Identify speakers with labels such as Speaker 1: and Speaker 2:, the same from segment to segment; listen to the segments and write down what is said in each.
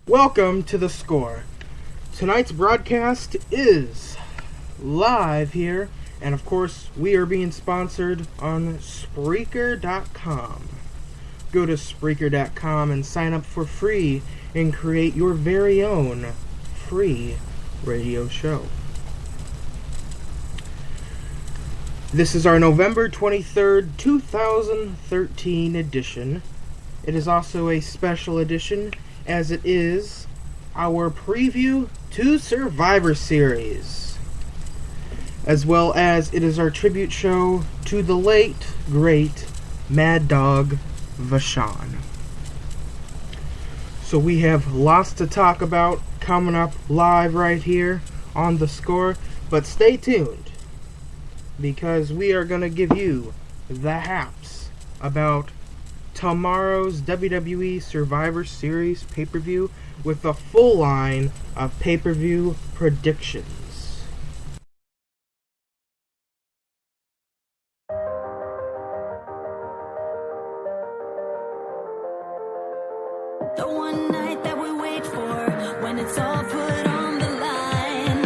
Speaker 1: Welcome to The Score. Tonight's broadcast is live here, and of course, we are being sponsored on Spreaker.com. Go to Spreaker.com and sign up for free and create your very own free radio show. This is our November 23rd, 2013 edition. It is also a special edition, as it is our preview to Survivor Series, as well as it is our tribute show to the late, great Mad Dog Vachon. So we have lots to talk about coming up live right here on The Score, but stay tuned, because we are going to give you the haps about tomorrow's WWE Survivor Series pay-per-view with a full line of pay-per-view predictions.
Speaker 2: The one night that we wait for, when it's all put on the line.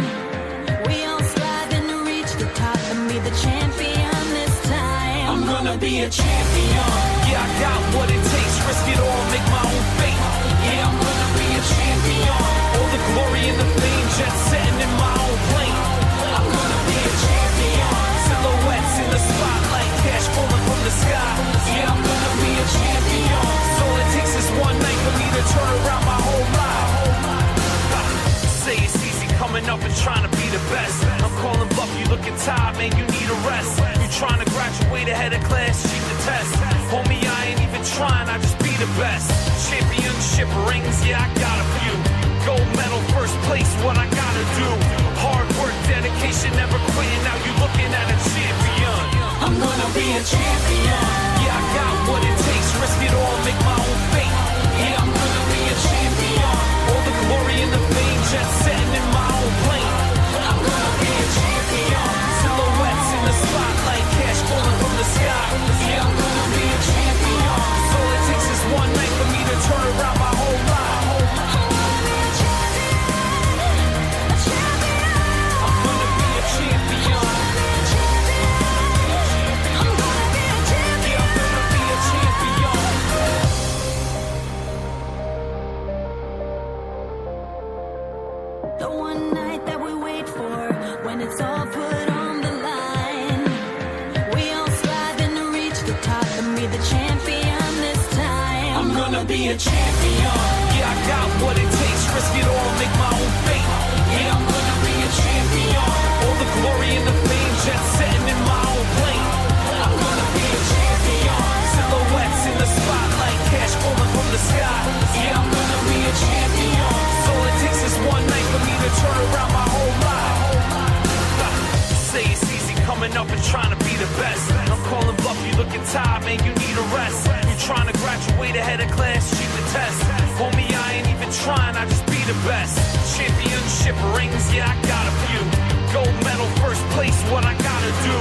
Speaker 2: We all striving to reach the top and be the champion this time.
Speaker 3: I'm gonna be a champion. Yeah, I got what it takes, risk it all, make my own fate. Yeah, I'm gonna be a champion. All the glory and the fame, jet setting in my own plane. I'm gonna be a champion. Silhouettes in the spotlight, cash falling from the sky. Yeah, I'm gonna be a champion. So all it takes is one night for me to turn around my whole life. Say it's easy coming up and trying to be the best. I'm calling bluff, you looking tired, man, you need a rest. You trying to graduate ahead of class, cheat the test. Homie, I ain't even trying, I just be the best. Championship rings, yeah, I got a few. Gold medal, first place, what I gotta do. Hard work, dedication, never quitting, now you looking at a champion. I'm gonna be a champion. Yeah, I got what it takes, risk it all, make my own fate. Yeah, I'm gonna be a champion. All the glory and the fame, jet setting in my own plane. I'm gonna be a champion. Silhouettes in the spotlight, cash falling from the sky. Yeah, I'm gonna be a champion. So all it takes is one night for me to turn around my whole life. I'm gonna be a champion. Yeah, I'm gonna be a champion.
Speaker 2: The one night that we wait for, when it's all put on the line. We all striving to reach the top and be the champion this time.
Speaker 3: I'm gonna be a champion. Yeah, I got what it takes, risk it all, make my own fate. Yeah, I'm gonna be a champion. All the glory and the fame, jet setting in my own plane. I'm gonna be a champion. Silhouettes in the spotlight, cash falling from the sky. Yeah, I'm gonna be a champion. So all it takes is one night for me to turn around my whole life. Say it's easy coming up and trying to be the best. I'm calling bluff, you looking tired, man, you need a rest. You trying to graduate ahead of class, cheat the test. Homie, I ain't even trying, I just be the best. Championship rings, yeah, I got a few. Gold medal, first place, what I gotta do.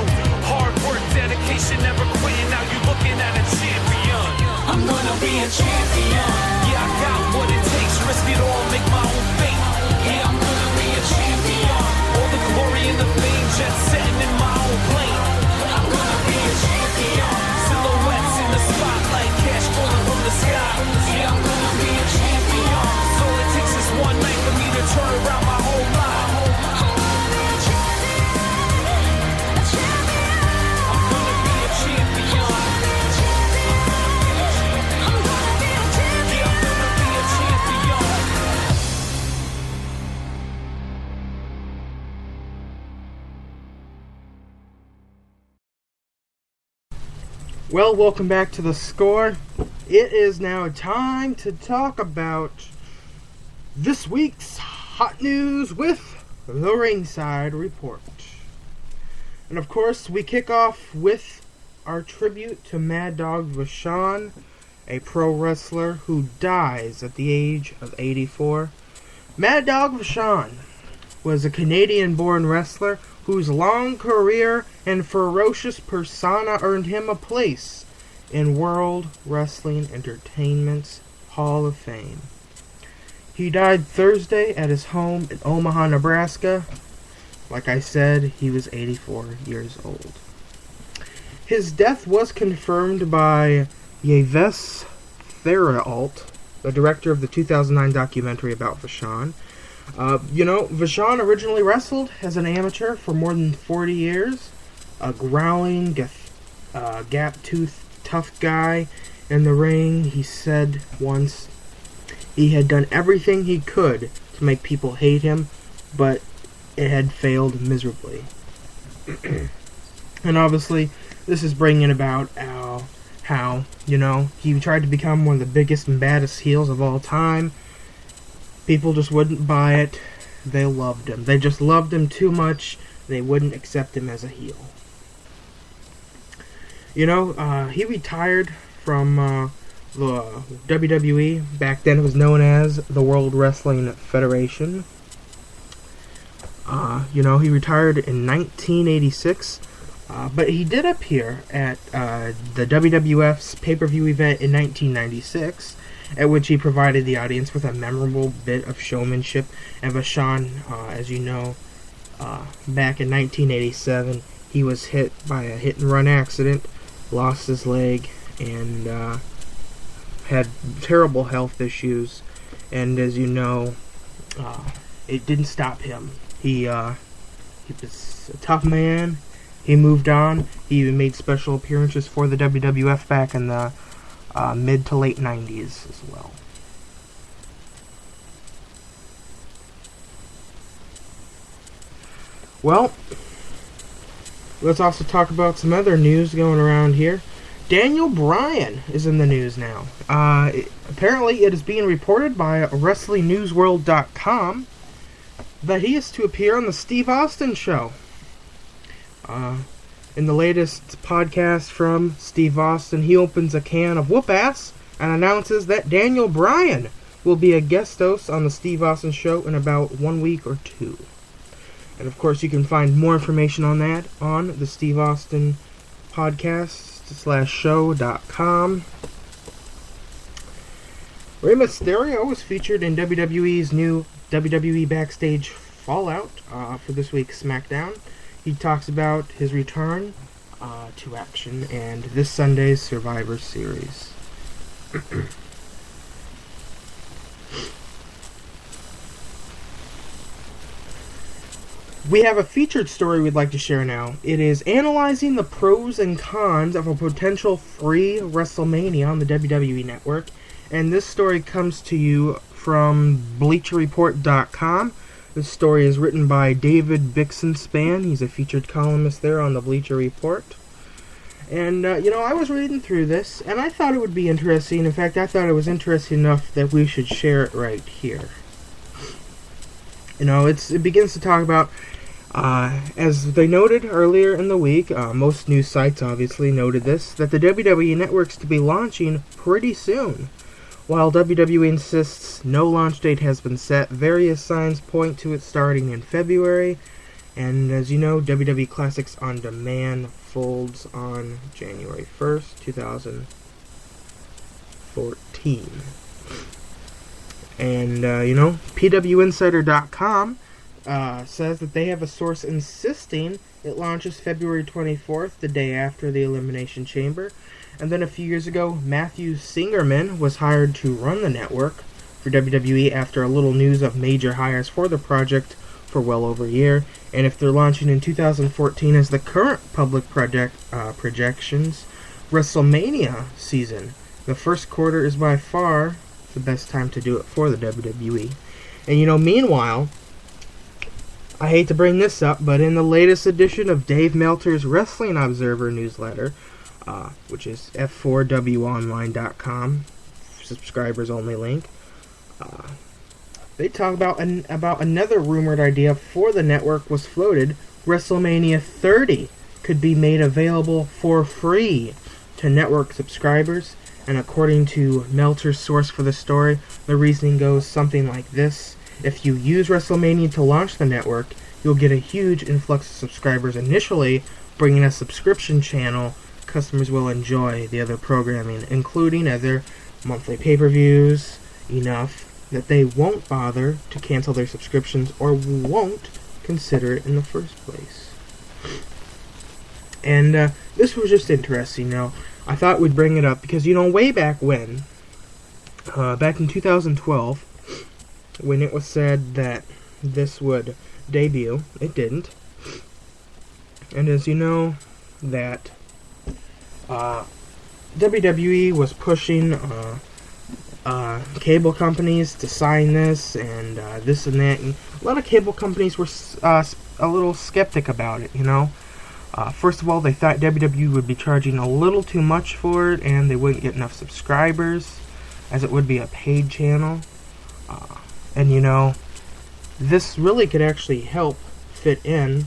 Speaker 3: Hard work, dedication, never quitting, now you looking at a champion. I'm gonna be a champion. Yeah, I got what it takes, risk it all, make my own fate. Yeah, I'm gonna be a champion. All the glory and the fame, jet setting in my own plane. I'm gonna be a champion. Silhouettes in the spotlight, cash falling from the sky. Yeah, I'm gonna be a champion. So all it takes is one night for me to turn around my whole life. I'm gonna be a champion. Yeah, I'm gonna be a champion.
Speaker 1: Well, welcome back to The Score. It is now time to talk about this week's hot news with the Ringside Report. And of course, we kick off with our tribute to Mad Dog Vachon, a pro wrestler who dies at the age of 84. Mad Dog Vachon was a Canadian-born wrestler whose long career and ferocious persona earned him a place in World Wrestling Entertainment's Hall of Fame. He died Thursday at his home in Omaha, Nebraska. Like I said, he was 84 years old. His death was confirmed by Yves Therault, the director of the 2009 documentary about Vachon. Vachon originally wrestled as an amateur for more than 40 years. A growling, gap-toothed, tough guy in the ring. He said once he had done everything he could to make people hate him, but it had failed miserably. And obviously, this is bringing about how, he tried to become one of the biggest and baddest heels of all time. People just wouldn't buy it. They loved him. They just loved him too much. They wouldn't accept him as a heel. He retired from the WWE. Back then it was known as the World Wrestling Federation. He retired in 1986. But he did appear at the WWF's pay-per-view event in 1996, at which he provided the audience with a memorable bit of showmanship. And Vachon, as you know, back in 1987, he was hit by a hit-and-run accident, lost his leg, and had terrible health issues. And as you know, it didn't stop him. He was a tough man. He moved on. He even made special appearances for the WWF back in the mid to late 90s as well. Well, let's also talk about some other news going around here. Daniel Bryan is in the news now. Apparently, it is being reported by WrestlingNewsWorld.com that he is to appear on the Steve Austin show. In the latest podcast from Steve Austin, he opens a can of whoop-ass and announces that Daniel Bryan will be a guest host on the Steve Austin show in about 1 week or two. And of course, you can find more information on that on the Steve Austin podcast/show.com. Rey Mysterio was featured in WWE's new WWE Backstage Fallout for this week's SmackDown. He talks about his return to action and this Sunday's Survivor Series. We have a featured story we'd like to share now. It is analyzing the pros and cons of a potential free WrestleMania on the WWE Network. And this story comes to you from BleacherReport.com. This story is written by David Bixenspan. He's a featured columnist there on the Bleacher Report. And, I was reading through this, and I thought it would be interesting. In fact, I thought it was interesting enough that we should share it right here. It begins to talk about, as they noted earlier in the week, most news sites obviously noted this, that the WWE Network's to be launching pretty soon. While WWE insists no launch date has been set, various signs point to it starting in February. And as you know, WWE Classics On Demand folds on January 1st, 2014. And, PWInsider.com says that they have a source insisting it launches February 24th, the day after the Elimination Chamber. And then a few years ago, Matthew Singerman was hired to run the network for WWE after a little news of major hires for the project for well over a year. And if they're launching in 2014 as the current public projections, WrestleMania season, the first quarter is by far the best time to do it for the WWE. And meanwhile, I hate to bring this up, but in the latest edition of Dave Meltzer's Wrestling Observer newsletter, which is f4wonline.com, subscribers only link, they talk about another rumored idea for the network was floated. WrestleMania 30 could be made available for free to network subscribers. And according to Meltzer's source for the story, the reasoning goes something like this. If you use WrestleMania to launch the network, you'll get a huge influx of subscribers initially, bringing a subscription channel. Customers will enjoy the other programming, including other monthly pay-per-views, enough that they won't bother to cancel their subscriptions or won't consider it in the first place. And this was just interesting. Now, I thought we'd bring it up because, way back when, back in 2012, when it was said that this would debut, it didn't. And as you know, that WWE was pushing cable companies to sign this and this and that, and a lot of cable companies were a little skeptic about it. First of all, they thought WWE would be charging a little too much for it, and they wouldn't get enough subscribers, as it would be a paid channel. And this really could actually help fit in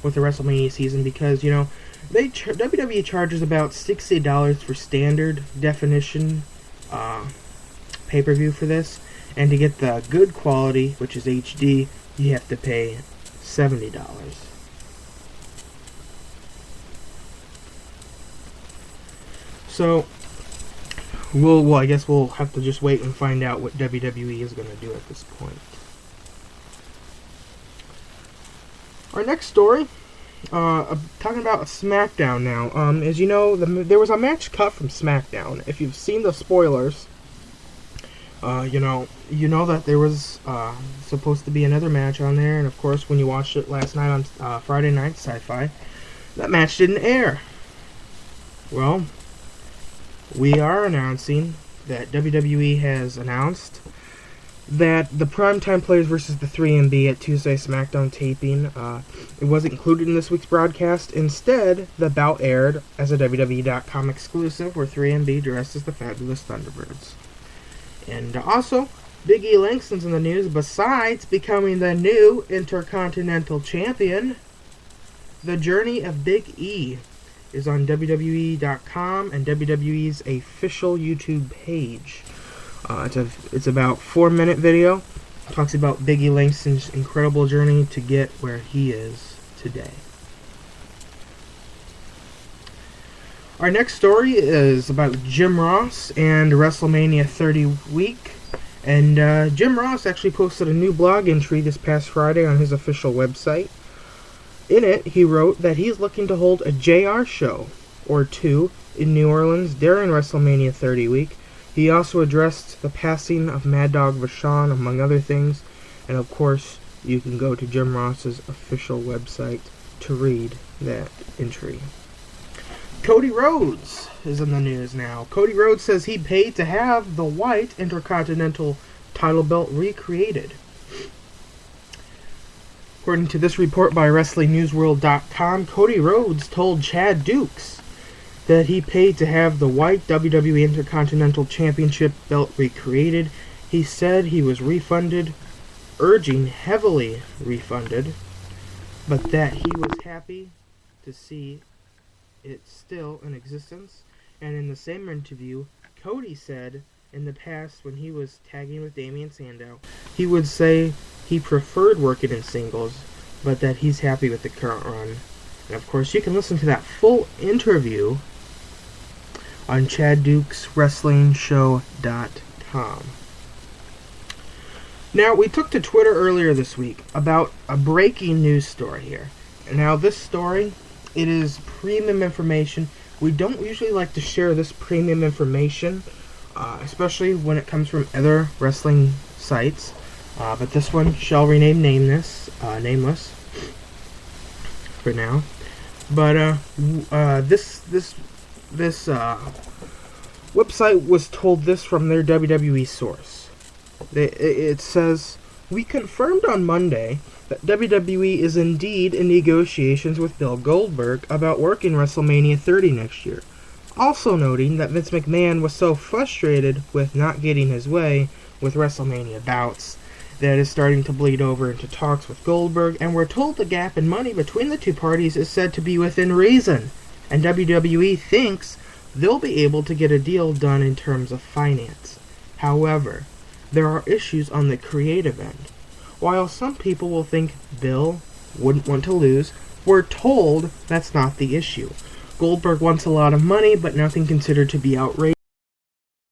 Speaker 1: with the WrestleMania season because, WWE charges about $60 for standard definition pay-per-view for this, and to get the good quality, which is HD, you have to pay $70. So, I guess we'll have to just wait and find out what WWE is going to do at this point. Our next story, talking about SmackDown now. As you know, there was a match cut from SmackDown. If you've seen the spoilers, you know that there was supposed to be another match on there, and of course, when you watched it last night on Friday Night Sci-Fi, that match didn't air. Well, we are announcing that WWE has announced that the Primetime Players versus the 3MB at Tuesday SmackDown taping, it wasn't included in this week's broadcast. Instead, the bout aired as a WWE.com exclusive where 3MB dressed as the Fabulous Thunderbirds. And also, Big E Langston's in the news. Besides becoming the new Intercontinental Champion, the journey of Big E is on WWE.com and WWE's official YouTube page. It's about 4-minute video. It talks about Big E Langston's incredible journey to get where he is today. Our next story is about Jim Ross and WrestleMania 30 week. And Jim Ross actually posted a new blog entry this past Friday on his official website. In it, he wrote that he's looking to hold a JR show or two in New Orleans during WrestleMania 30 week. He also addressed the passing of Mad Dog Vachon, among other things. And of course, you can go to Jim Ross's official website to read that entry. Cody Rhodes is in the news now. Cody Rhodes says he paid to have the white Intercontinental title belt recreated. According to this report by WrestlingNewsWorld.com, Cody Rhodes told Chad Dukes that he paid to have the white WWE Intercontinental Championship belt recreated. He said he was refunded, urging heavily refunded, but that he was happy to see it still in existence. And in the same interview, Cody said in the past when he was tagging with Damian Sandow, he would say he preferred working in singles, but that he's happy with the current run. And of course, you can listen to that full interview on ChadDukesWrestlingShow.com. Now, we took to Twitter earlier this week about a breaking news story here. Now, this story, it is premium information. We don't usually like to share this premium information, especially when it comes from other wrestling sites. But this one shall remain nameless for now. But this website was told this from their WWE source. It says, "We confirmed on Monday that WWE is indeed in negotiations with Bill Goldberg about working WrestleMania 30 next year. Also noting that Vince McMahon was so frustrated with not getting his way with WrestleMania bouts that is starting to bleed over into talks with Goldberg, and we're told the gap in money between the two parties is said to be within reason, and WWE thinks they'll be able to get a deal done in terms of finance. However, there are issues on the creative end. While some people will think Bill wouldn't want to lose, we're told that's not the issue. Goldberg wants a lot of money, but nothing considered to be outrageous.